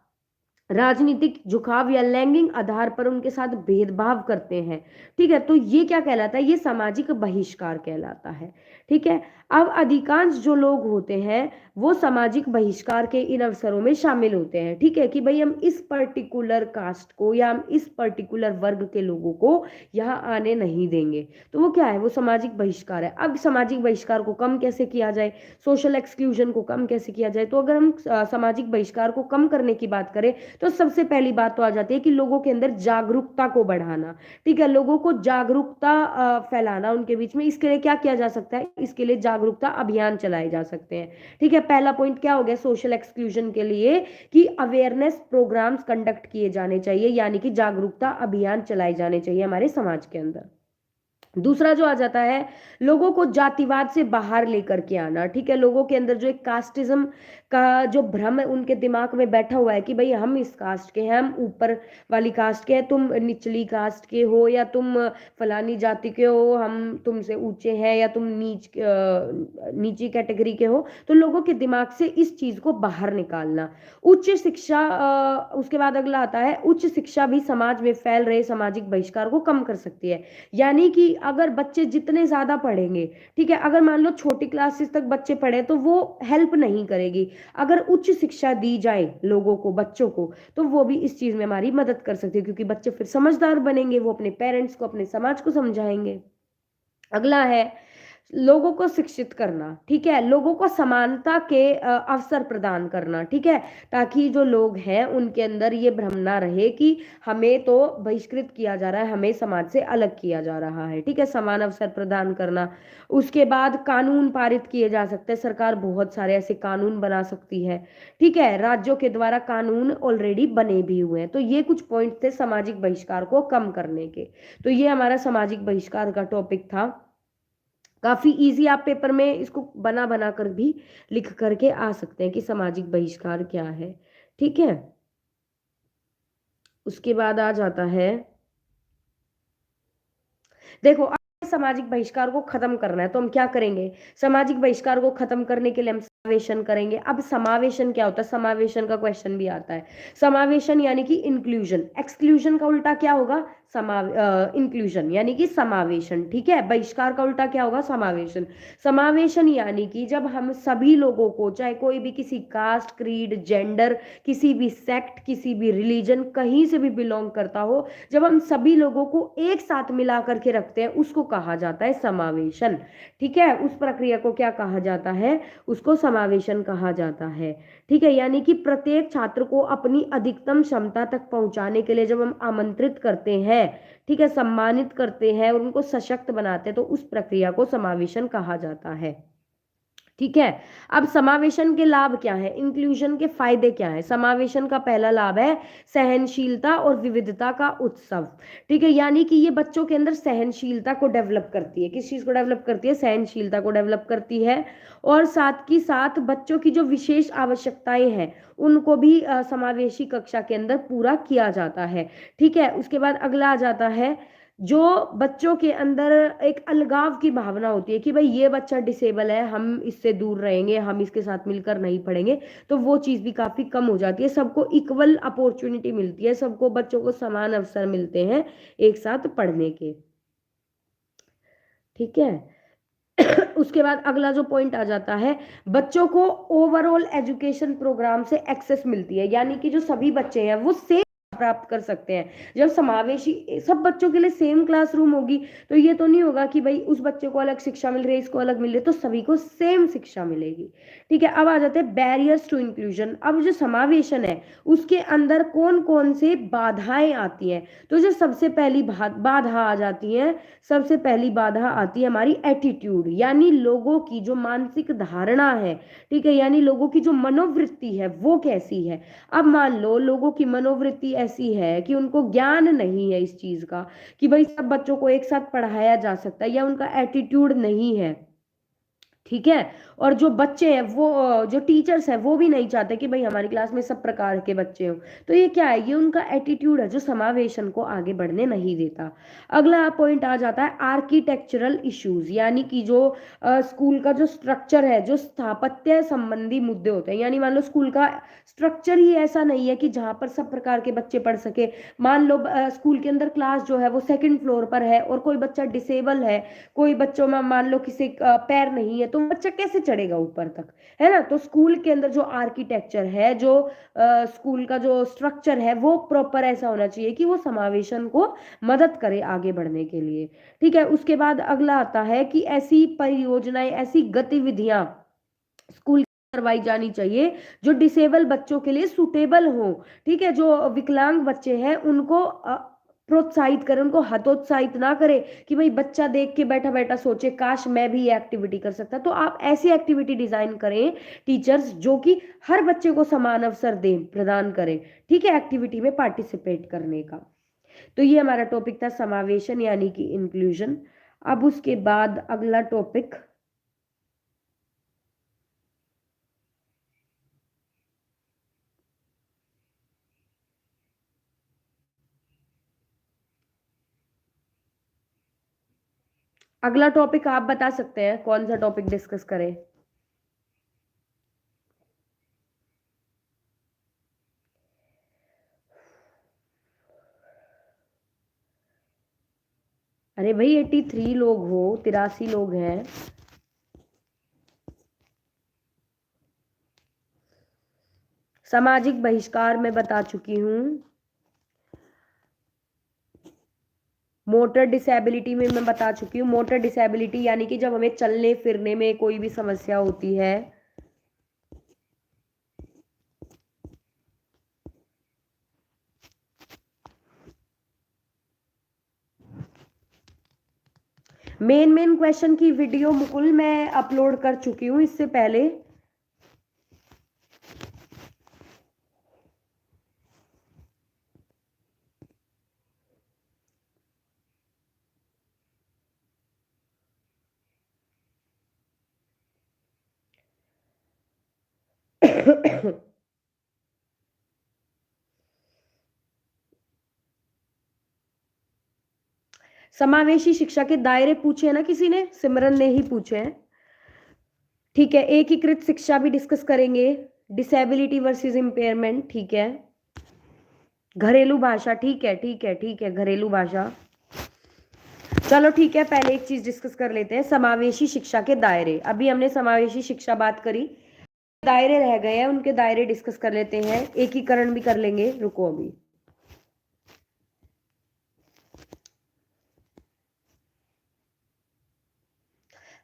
राजनीतिक झुकाव या लैंगिक आधार पर उनके साथ भेदभाव करते हैं, ठीक है, तो ये क्या कहलाता है? ये सामाजिक बहिष्कार कहलाता है, ठीक है। अब अधिकांश जो लोग होते हैं वो सामाजिक बहिष्कार के इन अवसरों में शामिल होते हैं, ठीक है, कि भाई हम इस पर्टिकुलर कास्ट को या हम इस पर्टिकुलर वर्ग के लोगों को यहाँ आने नहीं देंगे। तो वो क्या है? वो सामाजिक बहिष्कार है। अब सामाजिक बहिष्कार को कम कैसे किया जाए, सोशल एक्सक्लूजन को कम कैसे किया जाए? तो अगर हम सामाजिक बहिष्कार को कम करने की बात करें, तो सबसे पहली बात तो आ जाती है कि लोगों के अंदर जागरूकता को बढ़ाना, ठीक है, लोगों को जागरूकता फैलाना उनके बीच में। इसके लिए क्या किया जा सकता है? इसके लिए जागरूकता अभियान चलाए जा सकते हैं, ठीक है। पहला पॉइंट क्या हो गया सोशल एक्सक्लूजन के लिए? कि अवेयरनेस प्रोग्राम्स कंडक्ट किए जाने चाहिए, यानी कि जागरूकता अभियान चलाए जाने चाहिए हमारे समाज के अंदर। दूसरा जो आ जाता है, लोगों को जातिवाद से बाहर लेकर के आना, ठीक है, लोगों के अंदर जो एक कास्टिज्म का जो भ्रम है उनके दिमाग में बैठा हुआ है कि भाई हम इस कास्ट के हैं, हम ऊपर वाली कास्ट के हैं, तुम निचली कास्ट के हो, या तुम फलानी जाति के हो, हम तुमसे ऊंचे हैं, या तुम नीची कैटेगरी के हो। तो लोगों के दिमाग से इस चीज को बाहर निकालना। उच्च शिक्षा, उसके बाद अगला आता है, उच्च शिक्षा भी समाज में फैल रहे सामाजिक बहिष्कार को कम कर सकती है। यानी कि अगर बच्चे जितने ज्यादा पढ़ेंगे, ठीक है, अगर मान लो छोटी क्लासेस तक बच्चे पढ़े तो वो हेल्प नहीं करेगी। अगर उच्च शिक्षा दी जाए लोगों को, बच्चों को, तो वो भी इस चीज में हमारी मदद कर सकती है, क्योंकि बच्चे फिर समझदार बनेंगे, वो अपने पेरेंट्स को, अपने समाज को समझाएंगे। अगला है लोगों को शिक्षित करना, ठीक है, लोगों को समानता के अवसर प्रदान करना, ठीक है, ताकि जो लोग हैं उनके अंदर ये भ्रम ना रहे कि हमें तो बहिष्कृत किया जा रहा है, हमें समाज से अलग किया जा रहा है, ठीक है, समान अवसर प्रदान करना। उसके बाद कानून पारित किए जा सकते हैं, सरकार बहुत सारे ऐसे कानून बना सकती है, ठीक है, राज्यों के द्वारा कानून ऑलरेडी बने भी हुए हैं। तो ये कुछ पॉइंट थे सामाजिक बहिष्कार को कम करने के। तो ये हमारा सामाजिक बहिष्कार का टॉपिक था। काफी इजी, आप पेपर में इसको बना बना कर भी लिख करके आ सकते हैं कि सामाजिक बहिष्कार क्या है, ठीक है। उसके बाद आ जाता है, देखो अब सामाजिक बहिष्कार को खत्म करना है तो हम क्या करेंगे, सामाजिक बहिष्कार को खत्म करने के लिए हम समावेशन करेंगे। अब समावेशन क्या होता है, समावेशन का क्वेश्चन भी आता है। समावेशन यानी कि इंक्लूजन, एक्सक्लूजन का उल्टा क्या होगा, इंक्लूजन यानी कि समावेशन, ठीक है, बहिष्कार का उल्टा क्या होगा, समावेशन। समावेशन यानी कि जब हम सभी लोगों को, चाहे कोई भी किसी कास्ट, क्रीड, जेंडर, किसी भी सेक्ट, किसी भी रिलीजन, कहीं से भी बिलोंग करता हो, जब हम सभी लोगों को एक साथ मिला करके रखते हैं उसको कहा जाता है समावेशन, ठीक है, उस प्रक्रिया को क्या कहा जाता है, उसको समावेशन कहा जाता है, ठीक है। यानी कि प्रत्येक छात्र को अपनी अधिकतम क्षमता तक पहुंचाने के लिए जब हम आमंत्रित करते हैं, ठीक है, सम्मानित करते हैं और उनको सशक्त बनाते हैं, तो उस प्रक्रिया को समावेशन कहा जाता है, ठीक है। अब समावेशन के लाभ क्या है, इंक्लूजन के फायदे क्या है। समावेशन का पहला लाभ है सहनशीलता और विविधता का उत्सव, ठीक है, यानी कि ये बच्चों के अंदर सहनशीलता को डेवलप करती है। किस चीज को डेवलप करती है, सहनशीलता को डेवलप करती है। और साथ ही साथ बच्चों की जो विशेष आवश्यकताएं हैं उनको भी समावेशी कक्षा के अंदर पूरा किया जाता है, ठीक है। उसके बाद अगला आ जाता है, जो बच्चों के अंदर एक अलगाव की भावना होती है कि भाई ये बच्चा डिसेबल है, हम इससे दूर रहेंगे, हम इसके साथ मिलकर नहीं पढ़ेंगे, तो वो चीज़ भी काफ़ी कम हो जाती है। सबको इक्वल अपॉर्चुनिटी मिलती है, सबको बच्चों को समान अवसर मिलते हैं एक साथ पढ़ने के, ठीक है। उसके बाद अगला जो पॉइंट आ जाता है, बच्चों को ओवरऑल एजुकेशन प्रोग्राम से एक्सेस मिलती है, यानी कि जो सभी बच्चे हैं वो सेम प्राप्त कर सकते हैं। जब समावेशी सब बच्चों के लिए सेम क्लासरूम होगी तो ये तो नहीं होगा कि भाई उस बच्चे को अलग शिक्षा मिल रही है, इसको अलग मिल रही है, तो सभी को सेम शिक्षा मिलेगी, ठीक है। अब आ जाते हैं बैरियर्स टू इंक्लूजन। अब जो समावेशन है उसके अंदर कौन कौन से बाधाएं आती हैं, तो जो सबसे पहली बाधा आ जाती है, सबसे पहली बाधा आती है हमारी एटीट्यूड, यानी लोगों की जो मानसिक धारणा है, ठीक है, यानी लोगों की जो मनोवृत्ति है वो कैसी है। अब मान लो लोगों की मनोवृत्ति ऐसी है कि उनको ज्ञान नहीं है इस चीज का कि भाई सब बच्चों को एक साथ पढ़ाया जा सकता है, या उनका एटीट्यूड नहीं है, ठीक है। और जो बच्चे हैं वो जो टीचर्स हैं वो भी नहीं चाहते कि भाई हमारी क्लास में सब प्रकार के बच्चे हों, तो ये क्या है, ये उनका एटीट्यूड है जो समावेशन को आगे बढ़ने नहीं देता। अगला पॉइंट आ जाता है आर्किटेक्चरल इश्यूज, यानी कि जो स्कूल का जो स्ट्रक्चर है, जो स्थापत्य संबंधी मुद्दे होते हैं, यानी मान लो स्कूल का स्ट्रक्चर ही ऐसा नहीं है कि जहाँ पर सब प्रकार के बच्चे पढ़ सके। मान लो स्कूल के अंदर क्लास जो है वो सेकंड फ्लोर पर है और कोई बच्चा डिसेबल है, कोई बच्चों में मान लो किसी पैर नहीं है, तो बच्चा कैसे चढ़ेगा ऊपर तक, है ना। तो स्कूल के अंदर जो आर्किटेक्चर है, जो स्कूल का जो स्ट्रक्चर है वो प्रॉपर ऐसा होना चाहिए कि वो समावेशन को मदद करे आगे बढ़ने के लिए, ठीक है। उसके बाद अगला आता है कि ऐसी परियोजनाएं, ऐसी गतिविधियां स्कूल करवाई जानी चाहिए जो डिसेबल बच्चों के लिए सुटेबल हो, ठीक है, जो विकलांग बच्चे हैं उनको प्रोत्साहित करें, उनको हतोत्साहित ना करे कि भाई बच्चा देख के बैठा बैठा सोचे काश मैं भी ये एक्टिविटी कर सकता। तो आप ऐसी एक्टिविटी डिजाइन करें टीचर्स जो कि हर बच्चे को समान अवसर दें, प्रदान करें, ठीक है, एक्टिविटी में पार्टिसिपेट करने का। तो ये हमारा टॉपिक था समावेशन यानी कि इंक्लूजन। अब उसके बाद अगला टॉपिक, अगला टॉपिक आप बता सकते हैं कौन सा टॉपिक डिस्कस करें। अरे भाई 83 लोग हो, 83 लोग हैं। सामाजिक बहिष्कार मैं बता चुकी हूँ, मोटर डिसेबिलिटी में मैं बता चुकी हूँ। मोटर डिसेबिलिटी यानी कि जब हमें चलने फिरने में कोई भी समस्या होती है। मेन क्वेश्चन की वीडियो मुकुल मैं अपलोड कर चुकी हूँ इससे पहले। समावेशी शिक्षा के दायरे पूछे हैं ना किसी ने, सिमरन ने ही पूछे हैं। ठीक है, एकीकृत शिक्षा भी डिस्कस करेंगे, डिसेबिलिटी वर्सेस इम्पेयरमेंट, ठीक है, घरेलू भाषा, ठीक है ठीक है ठीक है, घरेलू भाषा। चलो ठीक है, पहले एक चीज डिस्कस कर लेते हैं, समावेशी शिक्षा के दायरे। अभी हमने समावेशी शिक्षा बात करी, दायरे रह गए हैं, उनके दायरे डिस्कस कर लेते हैं, एकीकरण भी कर लेंगे। रुको अभी,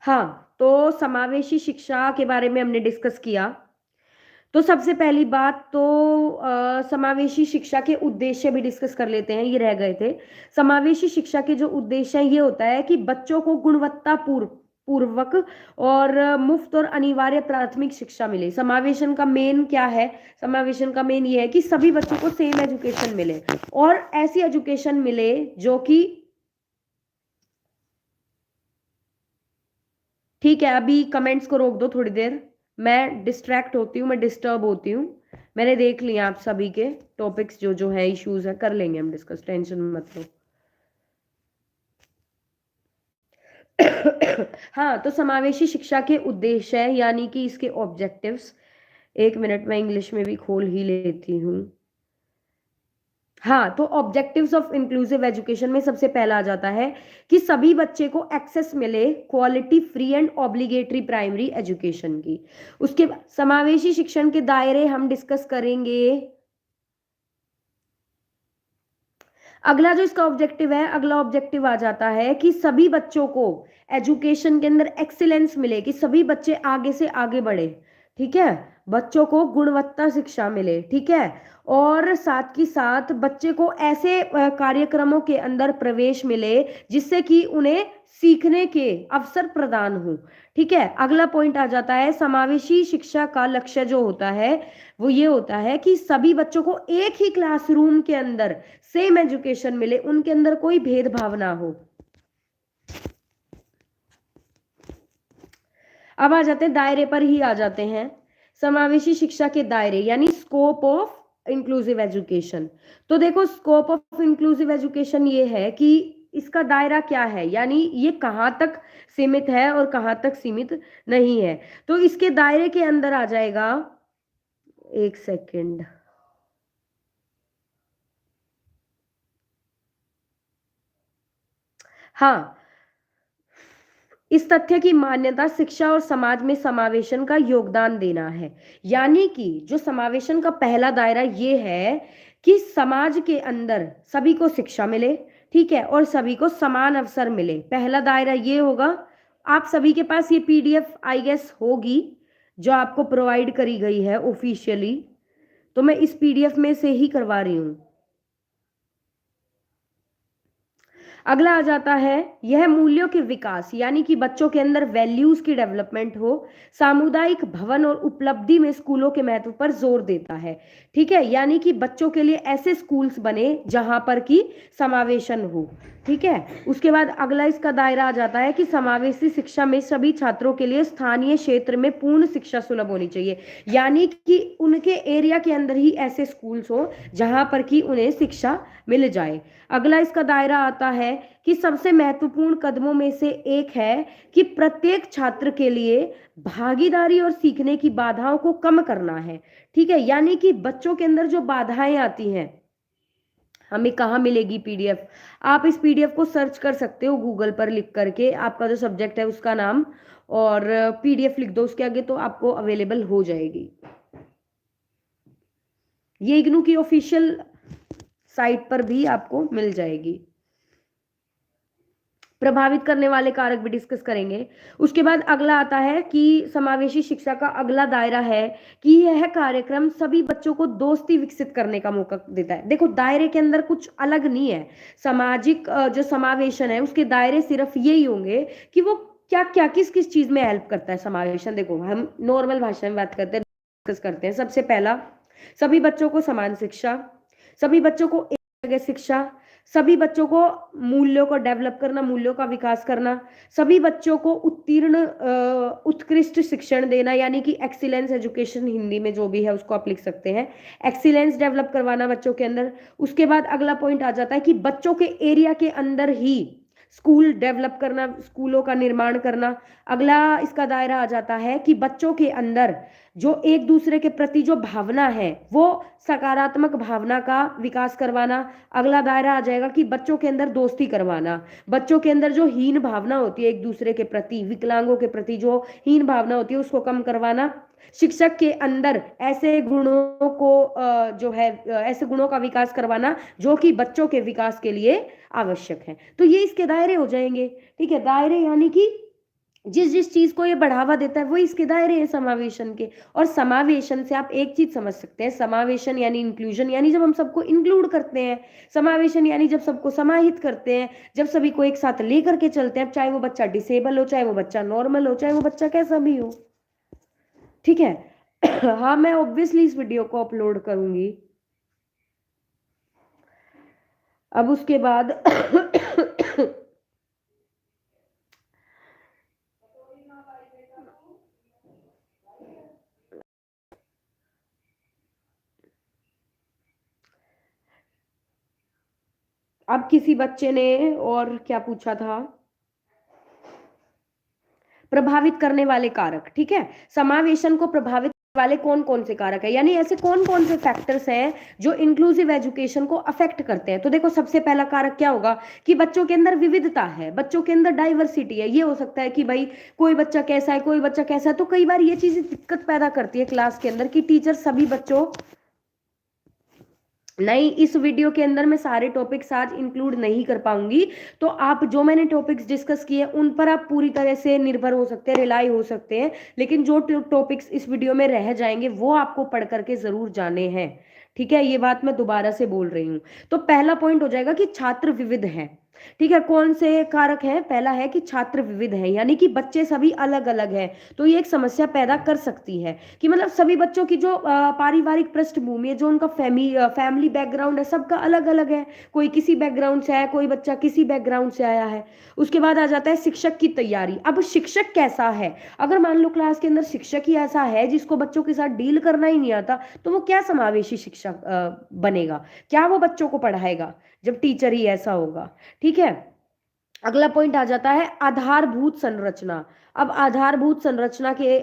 हाँ, तो समावेशी शिक्षा के बारे में हमने डिस्कस किया। तो सबसे पहली बात तो समावेशी शिक्षा के उद्देश्य भी डिस्कस कर लेते हैं, ये रह गए थे। समावेशी शिक्षा के जो उद्देश्य हैं, ये होता है कि बच्चों को गुणवत्ता पूर्वक और मुफ्त और अनिवार्य प्राथमिक शिक्षा मिले। समावेशन का मेन क्या है? समावेशन का मेन ये है कि सभी बच्चों को सेम एजुकेशन मिले, और ऐसी एजुकेशन मिले जो कि, ठीक है, अभी कमेंट्स को रोक दो थोड़ी देर, मैं डिस्ट्रैक्ट होती हूँ, मैं डिस्टर्ब होती हूँ। मैंने देख लिया आप सभी के टॉपिक्स जो जो है, इश्यूज है, कर लेंगे हम डिस्कस, टेंशन मत लो। हाँ, तो समावेशी शिक्षा के उद्देश्य है यानी कि इसके ऑब्जेक्टिव्स, एक मिनट मैं इंग्लिश में भी खोल ही लेती हूँ। हाँ, तो ऑब्जेक्टिव्स ऑफ इंक्लूसिव एजुकेशन में सबसे पहला आ जाता है कि सभी बच्चे को एक्सेस मिले quality free and obligatory primary education की। उसके बाद समावेशी शिक्षण के दायरे हम डिस्कस करेंगे। अगला जो इसका ऑब्जेक्टिव है, अगला ऑब्जेक्टिव आ जाता है कि सभी बच्चों को एजुकेशन के अंदर एक्सीलेंस मिले, कि सभी बच्चे आगे से आगे बढ़े, ठीक है, बच्चों को गुणवत्ता शिक्षा मिले, ठीक है, और साथ ही साथ बच्चे को ऐसे कार्यक्रमों के अंदर प्रवेश मिले जिससे कि उन्हें सीखने के अवसर प्रदान हो। ठीक है, अगला पॉइंट आ जाता है, समावेशी शिक्षा का लक्ष्य जो होता है वो ये होता है कि सभी बच्चों को एक ही क्लासरूम के अंदर सेम एजुकेशन मिले, उनके अंदर कोई भेदभाव ना हो। अब आ जाते हैं दायरे पर ही आ जाते हैं, समावेशी शिक्षा के दायरे यानी स्कोप ऑफ इंक्लूसिव एजुकेशन। तो देखो, स्कोप ऑफ इंक्लूसिव एजुकेशन ये है कि इसका दायरा क्या है, यानी ये कहाँ तक सीमित है और कहाँ तक सीमित नहीं है। तो इसके दायरे के अंदर आ जाएगा, एक सेकेंड, हाँ, इस तथ्य की मान्यता शिक्षा और समाज में समावेशन का योगदान देना है। यानी कि जो समावेशन का पहला दायरा ये है कि समाज के अंदर सभी को शिक्षा मिले, ठीक है, और सभी को समान अवसर मिले। पहला दायरा ये होगा। आप सभी के पास ये पीडीएफ आई गेस होगी जो आपको प्रोवाइड करी गई है ऑफिशियली, तो मैं इस पीडीएफ में से ही करवा रही हूँ। अगला आ जाता है, यह मूल्यों के विकास यानी कि बच्चों के अंदर वैल्यूज की डेवलपमेंट हो, सामुदायिक भवन और उपलब्धि में स्कूलों के महत्व पर जोर देता है। ठीक है, यानी कि बच्चों के लिए ऐसे स्कूल्स बने जहां पर कि समावेशन हो। ठीक है, उसके बाद अगला इसका दायरा आ जाता है कि समावेशी शिक्षा में सभी छात्रों के लिए स्थानीय क्षेत्र में पूर्ण शिक्षा सुलभ होनी चाहिए, यानी कि उनके एरिया के अंदर ही ऐसे स्कूल्स हो जहां पर कि उन्हें शिक्षा मिल जाए। अगला इसका दायरा आता है कि सबसे महत्वपूर्ण कदमों में से एक है कि प्रत्येक छात्र के लिए भागीदारी और सीखने की बाधाओं को कम करना है। ठीक है, यानी कि बच्चों के अंदर जो बाधाएं आती हैं, हमें कहाँ मिलेगी पीडीएफ? आप इस पीडीएफ को सर्च कर सकते हो गूगल पर लिख करके, आपका जो सब्जेक्ट है उसका नाम, और पीडीएफ लिख दो उसके आगे तो आपको अवेलेबल हो जाएगी। ये इग्नू की ऑफिशियल साइट पर भी आपको मिल जाएगी। प्रभावित करने वाले कारक भी डिस्कस करेंगे। उसके बाद अगला आता है कि समावेशी शिक्षा का अगला दायरा है कि यह कार्यक्रम सभी बच्चों को दोस्ती विकसित करने का मौका देता है। देखो दायरे के अंदर कुछ अलग नहीं है, सामाजिक जो समावेशन है उसके दायरे सिर्फ यही होंगे कि वो क्या क्या किस किस चीज में हेल्प करता है समावेशन। देखो हम नॉर्मल भाषा में बात करते हैं, डिस्कस करते हैं। सबसे पहला, सभी बच्चों को समान शिक्षा, सभी बच्चों को एक जगह शिक्षा, सभी बच्चों को मूल्यों को डेवलप करना, मूल्यों का विकास करना, सभी बच्चों को उत्कृष्ट शिक्षण देना, यानी कि एक्सीलेंस एजुकेशन हिंदी में जो भी है उसको आप लिख सकते हैं, एक्सीलेंस डेवलप करवाना बच्चों के अंदर। उसके बाद अगला पॉइंट आ जाता है कि बच्चों के एरिया के अंदर ही स्कूल डेवलप करना, स्कूलों का निर्माण करना। अगला इसका दायरा आ जाता है कि बच्चों के अंदर जो एक दूसरे के प्रति जो भावना है वो सकारात्मक भावना का विकास करवाना। अगला दायरा आ जाएगा कि बच्चों के अंदर दोस्ती करवाना, बच्चों के अंदर जो हीन भावना होती है एक दूसरे के प्रति, विकलांगों के प्रति जो हीन भावना होती है उसको कम करवाना। शिक्षक के अंदर ऐसे गुणों को जो है ऐसे गुणों का विकास करवाना जो कि बच्चों के विकास के लिए आवश्यक है। तो ये इसके दायरे हो जाएंगे। ठीक है, दायरे यानी कि जिस जिस चीज को ये बढ़ावा देता है वो इसके दायरे हैं समावेशन के। और समावेशन से आप एक चीज समझ सकते हैं, समावेशन यानी इंक्लूजन, यानी जब हम सबको इंक्लूड करते हैं। समावेशन यानी जब सबको समाहित करते हैं, जब सभी को एक साथ लेकर के चलते हैं, चाहे वो बच्चा डिसेबल हो, चाहे वो बच्चा नॉर्मल हो, चाहे वो बच्चा कैसा भी हो। ठीक है हाँ, मैं ऑब्वियसली इस वीडियो को अपलोड करूंगी। अब उसके बाद अब किसी बच्चे ने और क्या पूछा था, प्रभावित करने वाले कारक। ठीक है, समावेशन को प्रभावित करने वाले कौन कौन से कारक है, यानी ऐसे कौन कौन से फैक्टर्स हैं जो इंक्लूसिव एजुकेशन को अफेक्ट करते हैं। तो देखो सबसे पहला कारक क्या होगा कि बच्चों के अंदर विविधता है, बच्चों के अंदर डाइवर्सिटी है। ये हो सकता है कि भाई कोई बच्चा कैसा है, कोई बच्चा कैसा है। तो कई बार ये चीजें दिक्कत पैदा करती है क्लास के अंदर कि टीचर सभी बच्चों नहीं, इस वीडियो के अंदर मैं सारे टॉपिक्स आज इंक्लूड नहीं कर पाऊंगी। तो आप जो मैंने टॉपिक्स डिस्कस किए उन पर आप पूरी तरह से निर्भर हो सकते हैं, रिलाई हो सकते हैं। लेकिन जो टॉपिक्स इस वीडियो में रह जाएंगे वो आपको पढ़ करके जरूर जाने हैं। ठीक है, ये बात मैं दोबारा से बोल रही हूँ। तो पहला पॉइंट हो जाएगा कि छात्र विविध है। ठीक है, कौन से कारक है, पहला है कि छात्र विविध है, यानी कि बच्चे सभी अलग अलग हैं। तो ये एक समस्या पैदा कर सकती है कि मतलब सभी बच्चों की जो पारिवारिक पृष्ठभूमि है, जो उनका फैमिली बैकग्राउंड है, सबका अलग अलग है। कोई किसी बैकग्राउंड से आया, कोई बच्चा किसी बैकग्राउंड से आया है। उसके बाद आ जाता है शिक्षक की तैयारी। अब शिक्षक कैसा है, अगर मान लो क्लास के अंदर शिक्षक ही ऐसा है जिसको बच्चों के साथ डील करना ही नहीं आता, तो वो क्या समावेशी शिक्षक बनेगा, क्या वो बच्चों को पढ़ाएगा जब टीचर ही ऐसा होगा। ठीक है, अगला पॉइंट आ जाता है आधारभूत संरचना। अब आधारभूत संरचना के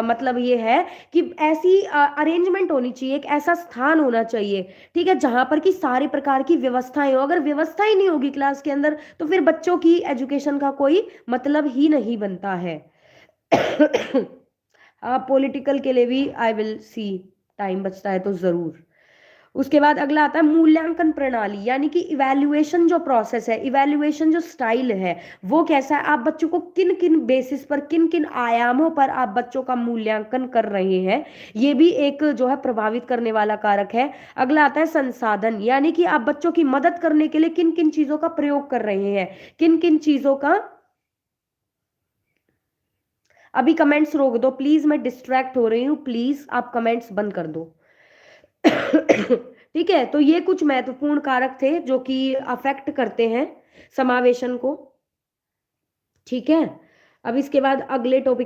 मतलब ये है कि ऐसी अरेंजमेंट होनी चाहिए, एक ऐसा स्थान होना चाहिए, ठीक है, जहां पर कि सारे प्रकार की व्यवस्थाएं हो। अगर व्यवस्था ही नहीं होगी क्लास के अंदर तो फिर बच्चों की एजुकेशन का कोई मतलब ही नहीं बनता है। पॉलिटिकल के लिए भी आई विल सी, टाइम बचता है तो जरूर। उसके बाद अगला आता है मूल्यांकन प्रणाली, यानी कि इवैल्यूएशन जो प्रोसेस है, इवैल्यूएशन जो स्टाइल है वो कैसा है, आप बच्चों को किन किन बेसिस पर, किन किन आयामों पर आप बच्चों का मूल्यांकन कर रहे हैं, ये भी एक जो है प्रभावित करने वाला कारक है। अगला आता है संसाधन, यानी कि आप बच्चों की मदद करने के लिए किन किन चीजों का प्रयोग कर रहे हैं, किन किन चीजों का। अभी कमेंट्स रोक दो प्लीज, मैं डिस्ट्रैक्ट हो रही हूँ, प्लीज आप कमेंट्स बंद कर दो। ठीक है, तो ये कुछ महत्वपूर्ण कारक थे जो कि अफेक्ट करते हैं समावेशन को। ठीक है, अब इसके बाद अगले टॉपिक